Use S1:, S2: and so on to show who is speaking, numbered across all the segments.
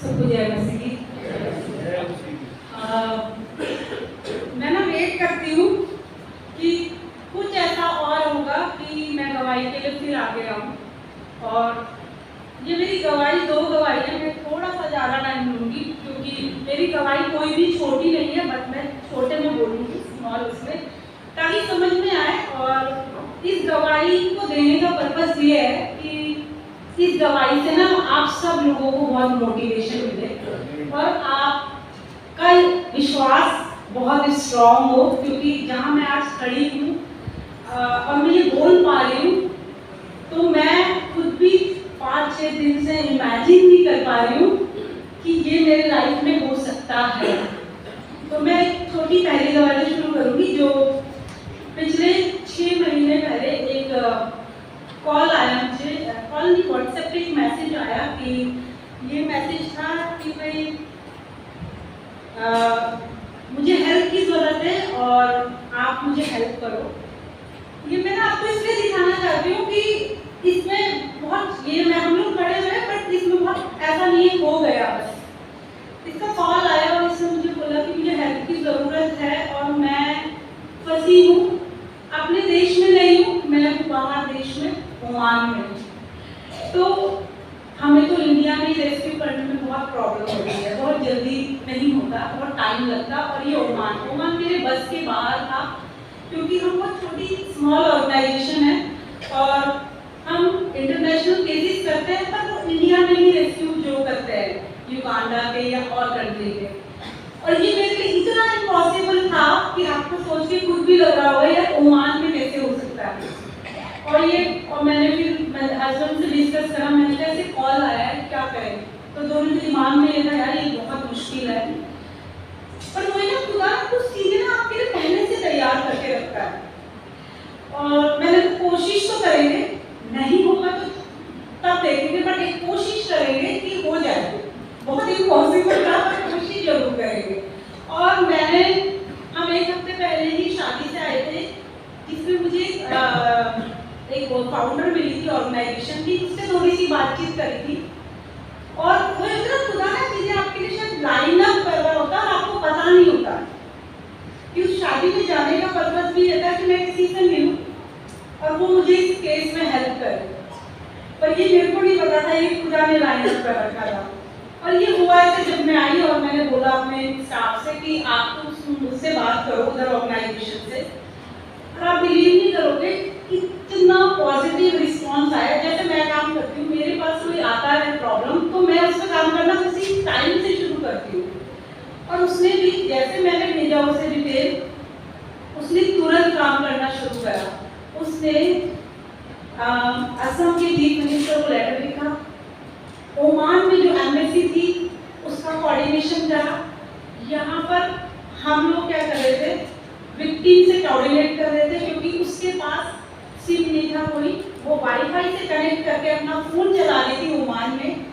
S1: सबको जय मसीह। मैं ना वेट करती हूँ कि कुछ ऐसा और होगा कि मैं गवाही के लिए फिर आगे आऊँ, और ये मेरी गवाही 2 गवाही है। मैं थोड़ा सा ज़्यादा टाइम लूँगी क्योंकि मेरी गवाही कोई भी छोटी नहीं है, बट मैं छोटे में बोलूँगी, स्मॉल उसमें, ताकि समझ में आए। और इस गवाही को देने का पर्पस ये है कि इस गवाही से ना आप सब लोगों को बहुत मोटिवेशन मिले और आपका विश्वास बहुत स्ट्रॉन्ग हो, क्योंकि जहाँ मैं आज खड़ी हूँ और मैं ये बोल पा रही हूँ, तो मैं खुद भी 5-6 दिन से इमेजिन नहीं कर पा रही हूँ कि ये मेरे लाइफ में हो सकता है। तो मैं छोटी पहली गवाही शुरू करूँगी। जो पिछले 6 महीने पहले एक कॉल आया मुझे, कॉल नहीं, व्हाट्सएप पे एक मैसेज आया कि ये मैसेज था कि भाई मुझे हेल्प की ज़रूरत है और आप मुझे हेल्प करो। ये मैं आपको इसलिए दिखाना चाहती हूँ कि इसमें बहुत, ये मैं हम लोग खड़े हुए हैं बट इसमें बहुत ऐसा नहीं हो गया। बस इसका कॉल आया और इसने मुझे बोला कि मुझे हेल्प की ज़रूरत है और मैं फंसी हूँ, अपने देश में नहीं हूँ, मैं बाहर देश में, ओमान में। तो हमें तो इंडिया में रेस्क्यू करने में बहुत प्रॉब्लम होती है, बहुत जल्दी नहीं होता, बहुत टाइम लगता। और ये ओमान मेरे बस के बाहर था, क्योंकि हम बहुत छोटी स्मॉल ऑर्गेनाइजेशन है और हम इंटरनेशनल केसेस करते हैं, पर वो इंडिया में ही रेस्क्यू जो करते हैं युगांडा के या और कंट्री के। और ये मेरे लिए इतना इम्पॉसिबल था कि आपको सोच के खुद भी लग रहा होगा यार ओमान में कैसे हो सकता है। और मैंने फिर हस्बैंड से डिस्कस करा, मैंने कहा ऐसे कॉल आया है, क्या करें। तो दोनों के दिमाग में ये था यार ये बहुत मुश्किल है, पर वही ना खुदा कुछ चीज़ें ना आपके लिए पहले से तैयार करके रखता है। और मैंने कोशिश तो करेंगे, नहीं होगा तो तब देखेंगे, बट एक कोशिश करेंगे कि हो जाए। बहुत इम्पॉसिबल था पर कोशिश जरूर करेंगे। और हम 1 हफ्ते पहले ही शादी से आए थे, जिसमें मुझे एक फाउंडर मिली थी ऑर्गेनाइजेशन की, उससे थोड़ी सी बातचीत करी थी। और वो इतना खुदा ना चीज़ें आपके लिए शायद लाइन अप कर रहा होता है, आपको पता नहीं होता कि उस शादी में जाने का पर्पस भी रहता है कि मैं किसी से मिलूं और वो मुझे इस केस में हेल्प करे। पर ये मेरे को नहीं पता था, ये खुदा ने लाइन अप कर रखा था। और ये हुआ ऐसे, जब मैं आई और मैंने बोला अपने स्टाफ से कि आप तो मुझसे बात करो उधर ऑर्गेनाइजेशन से, और आप बिलीव नहीं करोगे इतना पॉजिटिव रिस्पॉन्स आया। जैसे मैं काम करती हूँ, मेरे पास कोई आता है प्रॉब्लम तो मैं उस पर काम करना किसी टाइम से शुरू करती हूँ, और उसने भी जैसे मैंने भेजा उसे डिटेल, उसने तुरंत काम करना शुरू करा। उसने असम के चीफ मिनिस्टर को लेटर लिखा, ओमान में जो एम्बेसी थी उसका कोऑर्डिनेशन करा। यहाँ पर हम लोग क्या कर रहे थे, विक्टिम से कोऑर्डिनेट कर रहे थे, क्योंकि उसके पास सिम नहीं था कोई, वो वाईफाई से कनेक्ट करके अपना फ़ोन चला रही थी ओमान में,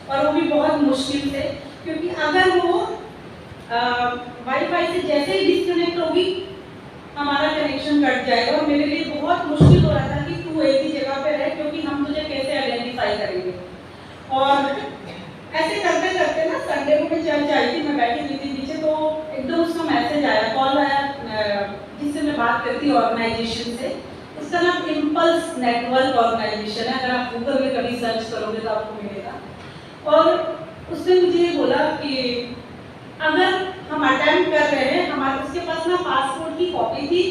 S1: और वो भी बहुत मुश्किल से, क्योंकि अगर वो वाईफाई से जैसे ही डिस्कनेक्ट होगी हमारा कनेक्शन कट जाएगा। और मेरे लिए बहुत मुश्किल हो रहा था कि तू एक ही जगह पे रहे, क्योंकि हम तुझे कैसे आइडेंटिफाई करेंगे। और ऐसे करते करते ना संडे को मैं चर्च आई थी, मैं बैठी हुई थी पीछे, तो एकदम उसका मैसेज आया, कॉल आया, जिससे मैं बात करती ऑर्गेनाइजेशन से। उसका नाम इम्पल्स नेटवर्क ऑर्गेनाइजेशन है, अगर आप गूगल में कभी सर्च करोगे तो आपको मिलेगा। और उसने मुझे ये बोला कि अगर हम अटेम्प्ट कर रहे हैं, हमारे उसके पास ना पासपोर्ट की कॉपी थी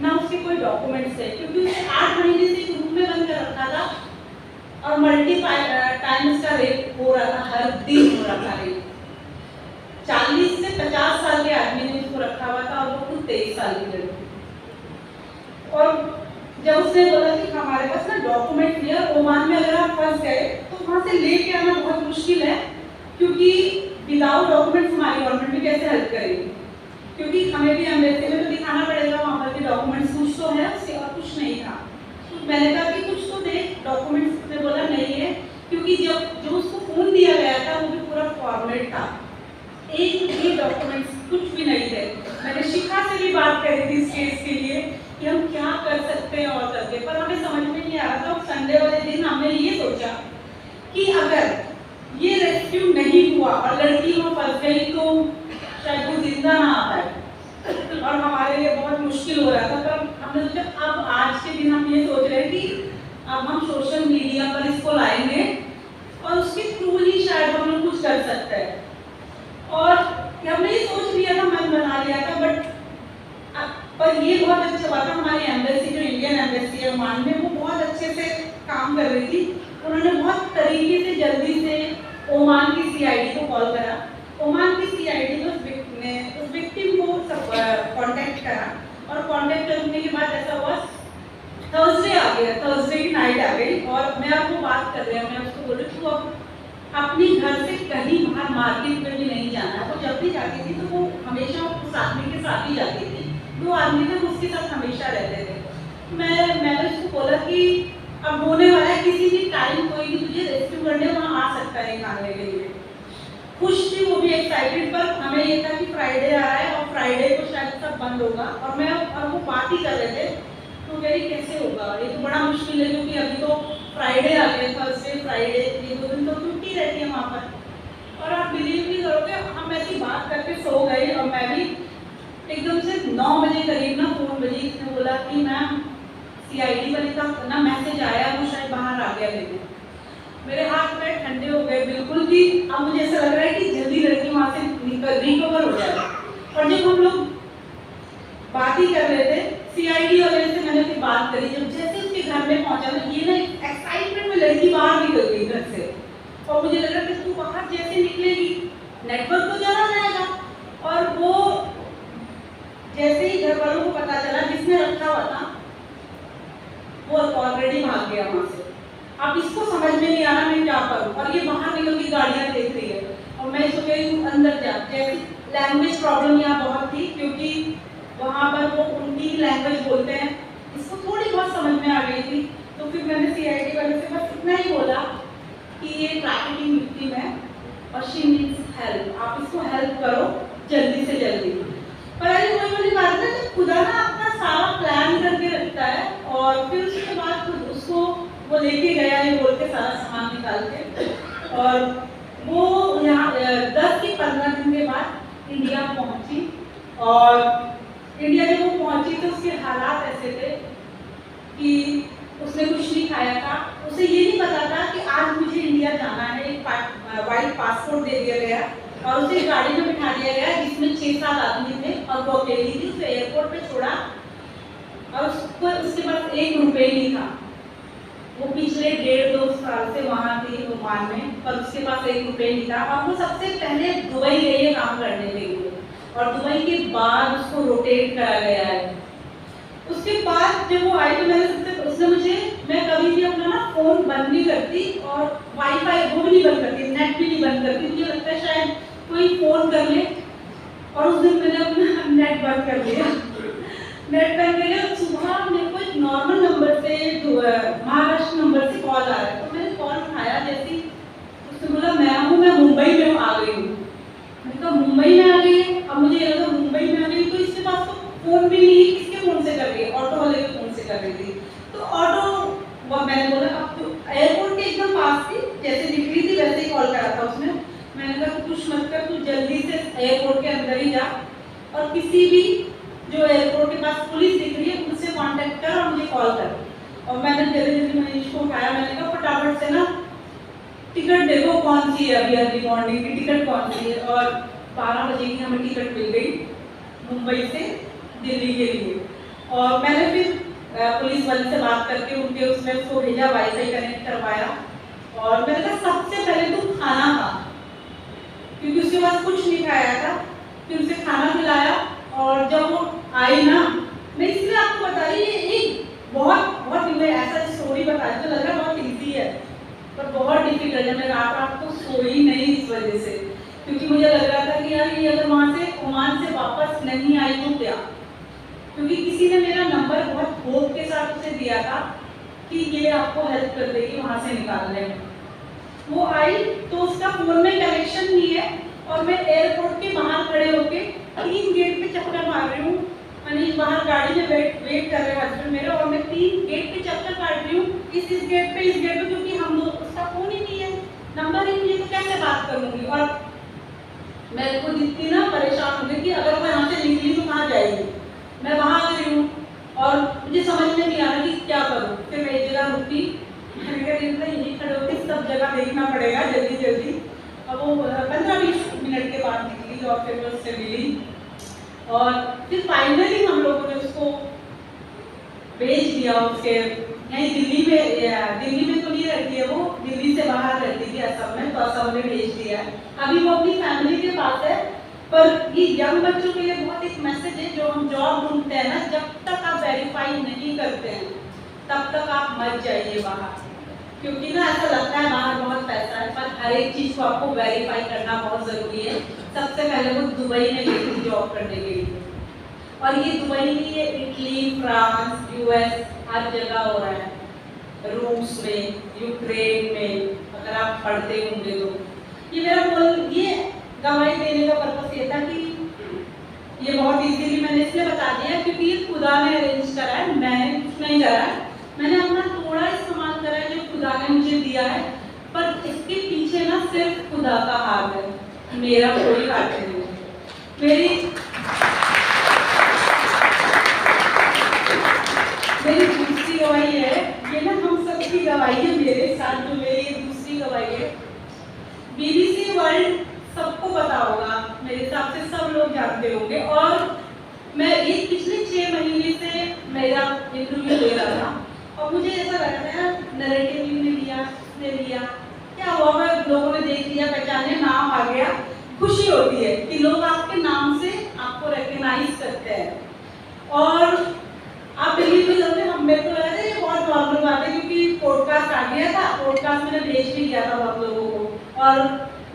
S1: ना उसके कोई डॉक्यूमेंट्स थे, क्योंकि उसे 8 महीने से एक रूम में बंद कर रखा था और टाइम्स का रेप हो रहा था, हर दिन हो रहा था रेप। 40 से 50 साल के आदमी ने उसको रखा हुआ था और वो खुद 23 साल की लड़की। और जब उसने बोला कि हमारे पास ना डॉक्यूमेंट नहीं है, ओमान में अगर आप फंस गए तो वहाँ से लेके आना बहुत मुश्किल है, क्योंकि विदाउट डॉक्यूमेंट्स हमारी गवर्नमेंट भी कैसे हेल्प करेगी, क्योंकि हमें भी एम्बेसी में तो दिखाना पड़ेगा वहाँ पर के डॉक्यूमेंट्स कुछ तो है, उसके और कुछ नहीं था। तो मैंने कहा कि कुछ तो दे डॉक्यूमेंट्स, ने बोला नहीं है, क्योंकि जो उसको फ़ोन दिया गया था वो भी पूरा फॉर्मेट था, एक भी डॉक्यूमेंट्स कुछ भी नहीं थे। मैंने शिखा से भी बात करी थी इस केस के लिए कि हम क्या कर सकते हैं और करके, पर हमें समझ में नहीं आ रहा था। संडे वाले दिन हमने हमने ये सोचा कि अगर ये रेस्क्यू नहीं हुआ और लड़की वहाँ फंस गई तो शायद वो जिंदा ना आ पाए और हमारे लिए बहुत मुश्किल हो रहा था। पर हमने सोचा अब आज के दिन हम ये सोच रहे हैं कि अब हम सोशल मीडिया पर इसको लाएंगे और उसके थ्रू ही शायद हम लोग कुछ कर सकते हैं। और हमने ये सोच लिया था, मन बना लिया था, बट पर ये बहुत अच्छा हुआ था। हमारी एम्बेसी, जो इंडियन एम्बेसी है ओमान में, वो बहुत अच्छे से काम कर रही थी। उन्होंने बहुत तरीके से जल्दी से ओमान की सीआईडी को कॉल करा। ओमान की सीआईडी ने उस विक्टिम को कांटेक्ट करा और कांटेक्ट करने के बाद ऐसा हुआ, थर्सडे आ गया, थर्सडे की नाइट आ गई और मैं आपको बात कर रही हूँ, मैं उसको बोली तू अब अपनी घर से कहीं बाहर मार्केट में भी नहीं जाना। वो जब भी जाती थी तो वो हमेशा उस आदमी के साथ ही जाती थी, 2 आदमी थे उसके साथ हमेशा रहते थे। मैंने उसको बोला कि अब होने वाला है, किसी भी टाइम कोई भी तुझे रेस्क्यू करने वहाँ आ सकता है निकालने के लिए। खुश थी वो भी, एक्साइटेड, पर हमें ये था कि फ्राइडे आ रहा है और फ्राइडे को शायद सब बंद होगा और वो बात ही कर रहे थे। तो कह रही कैसे होगा, ये तो बड़ा मुश्किल है क्योंकि अभी तो फ्राइडे आ गया, थर्सडे फ्राइडे ये 2 दिन तो छुट्टी रहती है वहाँ पर। और आप बिलीव नहीं करोगे, हम ऐसी बात करके सो गए और मैं भी एकदम से 9 बजे करीब ना फ़ोन बजी, इसने बोला कि मैम सीआईडी वाले का ना मैसेज आया, वो शायद बाहर आ गया लेने। मेरे हाथ पैर ठंडे हो गए बिल्कुल भी। अब मुझे ऐसा लग रहा है कि जल्दी लड़की वहाँ से रिकवर हो जाए। और जब हम लोग बात ही कर रहे थे, सीआईडी वाले से मैंने फिर बात करी, जब जैसे उसके घर में पहुंचा तो ये ना एक्साइटमेंट में लड़की बाहर निकल गई घर से और मुझे लगा कि तू बाहर जैसे निकलेगी नेटवर्क तो चला जाएगा। और वो जैसे ही घर वालों को पता चला जिसने रखा हुआ था वो ऑलरेडी भाग गया वहाँ से। अब इसको समझ में नहीं आ रहा मैं क्या करूँ, और ये बाहर निकल के गाड़ियाँ देख रही है और मैं सोच रही हूँ अंदर जा। जैसे लैंग्वेज प्रॉब्लम यहाँ बहुत थी क्योंकि वहाँ पर वो उनकी लैंग्वेज बोलते हैं, इसको थोड़ी बहुत समझ में आ गई थी। तो फिर मैंने सीआईडी वाले से बस इतना ही बोला कि ये ट्रैफिकिंग विक्टिम है और शी नीड्स हेल्प, आप इसको हेल्प करो जल्दी से जल्दी। पर अरे वही वाली बात है, जब खुदा ना अपना सारा प्लान करके रखता है और फिर उसके बाद खुद उसको वो लेके गया ये बोल के सारा सामान निकाल के, और वो यहाँ 10 से 15 दिन के बाद इंडिया पहुँची। और इंडिया जब वो पहुंची तो उसके हालात ऐसे थे कि उसने कुछ नहीं खाया था। उसे ये नहीं पता था कि आज मुझे इंडिया जाना है। एक वाइट पासपोर्ट दे दिया गया और उसे गाड़ी में बिठा दिया गया जिसमें 6-7 आदमी थे और वो अकेली थी। उसे एयरपोर्ट पे छोड़ा और उसके पास 1 रुपये नहीं था। वो पिछले 1.5-2 साल से वहाँ थी ओमान में, पर उसके पास 1 रुपये नहीं था। और वो सबसे पहले दुबई गई है काम करने के लिए और दुबई के बाद उसको रोटेट करा गया है। उसके बाद जब वो आई तो उसने मुझे, मैं कभी भी अपना ना फ़ोन बंद नहीं करती और वाईफाई वो भी नहीं बंद करती, नेट भी नहीं बंद करती। मुझे लगता है शायद कोई फ़ोन कर ले, और उस दिन मैंने अपना नेट बंद कर दिया। नेट बंद कर लिया। सुबह मेरे को एक नॉर्मल नंबर से, महाराष्ट्र नंबर से कॉल आ रहा है, तो मैंने कॉल उठाया। जैसे उसने बोला मैं मुंबई में आ गई हूँ। मैंने कहा मुंबई में आ गई है। अब मुझे लगा मुंबई में आ गई तो इसके पास तो फ़ोन भी नहीं, किसके फ़ोन से कर रही है, ऑटो वाले के फ़ोन से कर रही थी। तो ऑटो मैंने बोला अब तो एयरपोर्ट के एकदम पास थी, जैसे दिख रही थी वैसे ही कॉल करा था उसने। मैंने कहा कुछ मत कर, तू जल्दी से एयरपोर्ट के अंदर ही जा और किसी भी जो एयरपोर्ट के पास पुलिस दिख रही है उनसे कॉन्टेक्ट कर और मुझे कॉल कर। और मैंने जल्दी मनीष को उठाया। मैंने कहा फटाफट से ना टिकट देखो कौन सी है, अभी अर्ली मॉर्निंग की टिकट कौन सी है। और 12 बजे की हमें टिकट मिल गई मुंबई से दिल्ली के लिए। और मैंने फिर पुलिस वाले से बात करके उनके उसमें उसको भेजा, वाईफाई कनेक्ट करवाया। और मैंने कहा सबसे पहले तो खाना खा, क्योंकि उसके पास कुछ नहीं खाया था। फिर उसे खाना खिलाया और जब वो आई ना, मैं इसलिए आपको बता रही एक बहुत ऐसा स्टोरी बताया तो लग रहा बहुत ईजी है पर बहुत डिफिकल्ट है। मैं रात को सोई नहीं इस वजह से, क्योंकि मुझे लग रहा था कि यार ये अगर वहाँ से ओमान से वापस नहीं आई तो क्या, क्योंकि किसी ने मेरा नंबर बहुत होप के साथ उसे दिया था कि ये आपको हेल्प कर देगी वहाँ से निकालने में। वो आई तो उसका फ़ोन में कनेक्शन नहीं है और मैं एयरपोर्ट के बाहर खड़े होके 3 गेट पे चक्कर मार रही हूँ, मनीष बाहर गाड़ी में वेट कर रहे हैं हस्बैंड मेरे, और मैं 3 गेट पे चक्कर काट रही हूँ, इस गेट पे, क्योंकि हम लोग उसका फोन ही नहीं है, नंबर ही नहीं है, तो कैसे बात करूँगी। और मैं खुद इतनी ना परेशान हो गई कि अगर मैं यहाँ से निकली तो कहाँ जाएगी। मैं वहाँ गई हूँ और मुझे समझ में नहीं आ रहा कि क्या करूँ। फिर मैं एक जगह रुकी, मैंने कहा यहीं खड़े होकर सब जगह देखना पड़ेगा जल्दी जल्दी। और वो 15-20 मिनट के बाद निकली और फिर मैं उससे मिली, और फिर फाइनली हम लोगों ने उसको भेज दिया। उसके यहीं दिल्ली में तो नहीं रहती है वो, दिल्ली से बाहर रहती थी असम में, तो असम में भेज दिया। अभी वो अपनी फैमिली के पास है। पर ये यंग बच्चों के लिए बहुत एक मैसेज है, जो हम जॉब ढूंढते हैं ना, जब तक आप वेरीफाई नहीं करते हैं तब तक आप मत जाइए बाहर, क्योंकि ना ऐसा लगता है बाहर बहुत पैसा है, पर हर एक चीज़ को आपको वेरीफाई करना बहुत ज़रूरी है। सबसे पहले वो दुबई में गई थी जॉब करने के लिए, और ये दुबई नहीं है, इटली, फ्रांस, यूएस, हर जगह हो रहा है, रूस में, यूक्रेन में, अगर आप पढ़ते होंगे तो। ये गवाही देने का पर्पस ये था कि ये बहुत इजीली मैंने इसलिए बता दिया क्योंकि ये खुदा ने अरेंज करा है, मैंने कुछ नहीं करा है। मैंने अपना थोड़ा इस्तेमाल करा है जो खुदा ने मुझे दिया है, पर इसके पीछे ना सिर्फ खुदा का हाथ है, मेरा कोई हाथ नहीं है। मेरी दूसरी गवाही है, ये ना हम सबकी गवाही है, मेरे साथ जो मेरी दूसरी गवाही है। BBC वर्ल्ड सबको पता होगा, मेरे हिसाब से सब लोग जानते होंगे, और मैं एक पिछले 6 महीने से मेरा इंटरव्यू ले रहा था, और मुझे ऐसा लग रहा था नैरेटिव ने लिया, क्या हुआ, मैं लोगों ने देख लिया, पहचाने, नाम आ गया, खुशी होती है कि लोग आपके नाम से आपको रिकॉग्नाइज करते हैं। और आप बिलीव नहीं करोगे, हम मेरे को लगा था ये बहुत नॉर्मल बात है, क्योंकि पॉडकास्ट आ गया था, पॉडकास्ट मैंने भेज भी दिया था बहुत लोगों को, और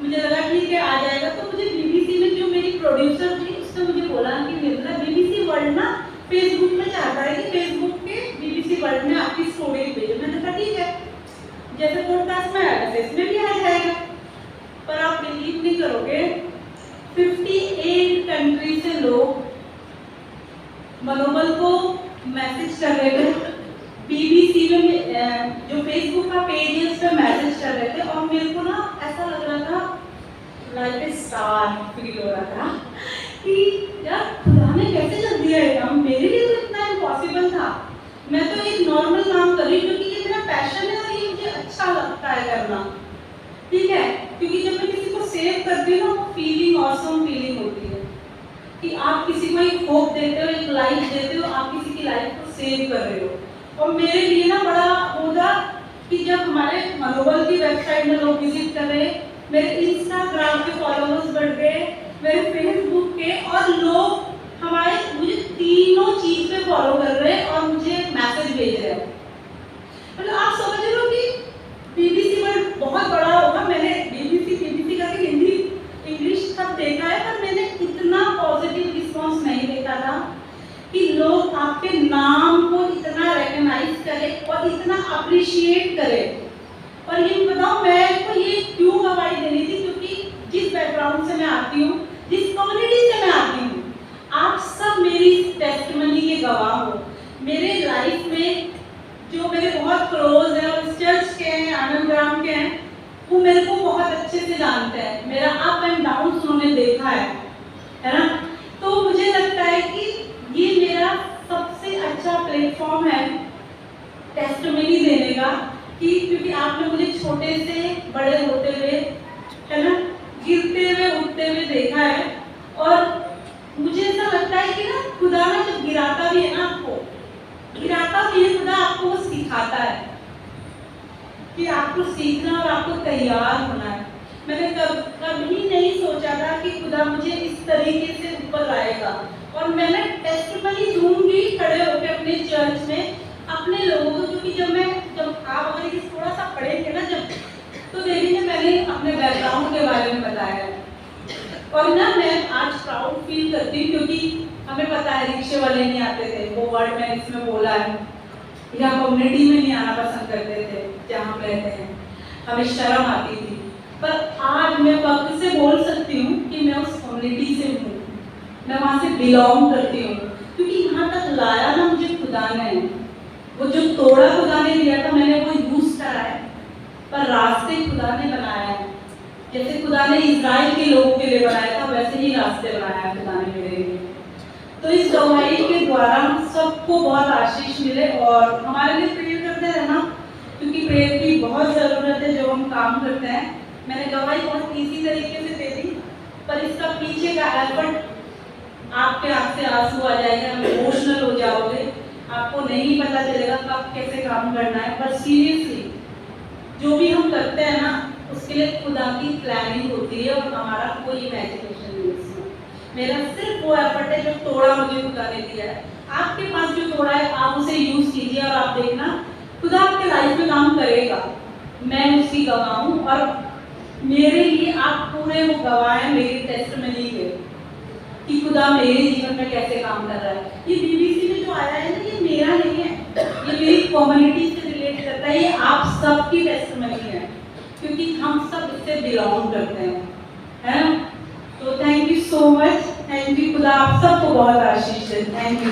S1: मुझे लगा ठीक है आ जाएगा। तो मुझे BBC में जो मेरी प्रोड्यूसर थी उसने मुझे बोला कि निर्मला BBC वर्ल्ड ना फेसबुक में चाहता है कि फेसबुक के BBC वर्ल्ड में आपकी स्टोरी भेजो। मैंने कहा ठीक है, जैसे पॉडकास्ट में आया वैसे इसमें भी आ जाएगा। पर आप बिलीव नहीं करोगे, 58 कंट्री से लोग मनोबल को मैसेज कर रहे थे, BBC में जो फेसबुक का पेज है उस पर मैसेज कर रहे थे, और मेरे को ना ऐसा लग रहा था, लाइक ए स्टार फील हो रहा था कि यार खुदा ने कैसे कर दिया है काम, मेरे लिए तो इतना इम्पॉसिबल था। मैं तो एक नॉर्मल काम कर रही हूँ क्योंकि ये मेरा पैशन है और ये मुझे अच्छा लगता है करना, ठीक है। क्योंकि जब मैं किसी को सेव करती हूँ ना, वो फीलिंग ऑसम फीलिंग होती है कि आप किसी को एक होप देते हो, एक लाइफ देते हो, आप किसी की लाइफ को सेव कर रहे हो। और मेरे लिए ना बड़ा होगा कि जब हमारे मनोबल की वेबसाइट में लोग विजिट कर रहे, मेरे इंस्टाग्राम के फॉलोअर्स बढ़ गए, मेरे फेसबुक के, और लोग हमारे मुझे तीनों चीज पे फॉलो कर रहे हैं और मुझे मैसेज भेज रहे हैं। मतलब आप समझ रहे हो कि BBC वर्ल्ड बहुत बड़ा होगा। मैंने BBC का हिंदी इंग्लिश सब देखा है, पर मैंने इतना पॉजिटिव रिस्पॉन्स नहीं देखा था कि लोग आपके नाम को इतना रिकॉग्नाइज करें और इतना अप्रिशिएट करें। और ये बताओ मैं को ये क्यों गवाही देनी थी, क्योंकि जिस बैकग्राउंड से मैं आती हूँ, जिस कम्युनिटी से मैं आती हूँ, आप सब मेरी टेस्टिमनी के गवाह हो। मेरे लाइफ में जो मेरे बहुत क्लोज हैं और चर्च के हैं, आनंदग्राम के हैं, वो मेरे को बहुत अच्छे से जानते हैं, मेरा अप एंड डाउन उन्होंने देखा है ना। तो मुझे लगता है कि ये मेरा सबसे अच्छा प्लेटफॉर्म है टेस्टिमनी देने का, कि क्योंकि आपने मुझे छोटे से बड़े होते हुए, है ना, गिरते हुए उठते हुए देखा है। और मुझे ऐसा लगता है कि ना खुदा ना जब गिराता भी है ना, आपको गिराता भी है खुदा, आपको वो सिखाता है कि आपको सीखना और आपको तैयार होना है। मैंने कभी नहीं सोचा था कि खुदा मुझे इस तरीके से ऊपर लाएगा, और मैंने टेस्टिमनी दूंगी खड़े होकर अपने चर्च में अपने लोगों को, क्योंकि जब आप अगर थोड़ा सा पढ़ेंगे ना जब, तो देखेंगे मैंने अपने बैकग्राउंड के बारे में बताया। और ना मैं आज प्राउड फील करती हूँ, क्योंकि हमें पता है रिक्शे वाले नहीं आते थे, वो वर्ड मैंने इसमें बोला है, या कम्युनिटी में नहीं आना पसंद करते थे जहाँ हम रहते हैं, हमें शर्म आती थी। पर आज मैं फख्र से बोल सकती हूँ कि मैं उस कम्युनिटी से हूँ, मैं वहाँ से बिलोंग करती हूँ। क्योंकि यहाँ तक लाया ना मुझे खुदा ने, वो जो तोड़ा खुदा ने दिया था मैंने वो यूज करा है, पर रास्ते खुदा ने बनाया है। जैसे खुदा ने इजराइल के लोगों के लिए बनाया था वैसे ही रास्ते बनाया है खुदा ने मेरे लिए। तो इस गवाही के द्वारा सबको बहुत आशीष मिले और हमारे लिए प्रेयर करते रहना, क्योंकि प्रेयर की बहुत ज़रूरत है जब हम काम करते हैं। मैंने गवाही बहुत इजी तरीके से दे दी, पर इसका पीछे का एफर्ट आपके आँख से आंसू आ जाएगा, इमोशनल हो जाओगे, आपको नहीं पता चलेगा कब कैसे काम करना है। पर सीरियसली जो भी हम करते हैं ना उसके लिए खुदा की प्लानिंग होती है और हमारा कोई इमेजिनेशन नहीं है इसमें। मेरा सिर्फ वो एफर्ट है जो तोड़ा मुझे खुदा ने दिया है। आपके पास जो तोड़ा है आप उसे यूज कीजिए और आप देखना खुदा आपके लाइफ में काम करेगा। मैं उसकी गवाह हूँ और मेरे लिए आप पूरे वो गवाह हैं मेरी टेस्टिमनी के कि खुदा मेरे जीवन में कैसे काम कर रहा है। ये बीबीसी में जो आया है ना ये मेरा नहीं है, ये मेरी कम्युनिटी से रिलेट करता है, ये आप सबकी टेस्टिमनी है क्योंकि हम सब इससे बिलोंग करते हैं, है ना। तो thank you so much, thank you, खुदा आप सबको बहुत आशीष दे। Thank you.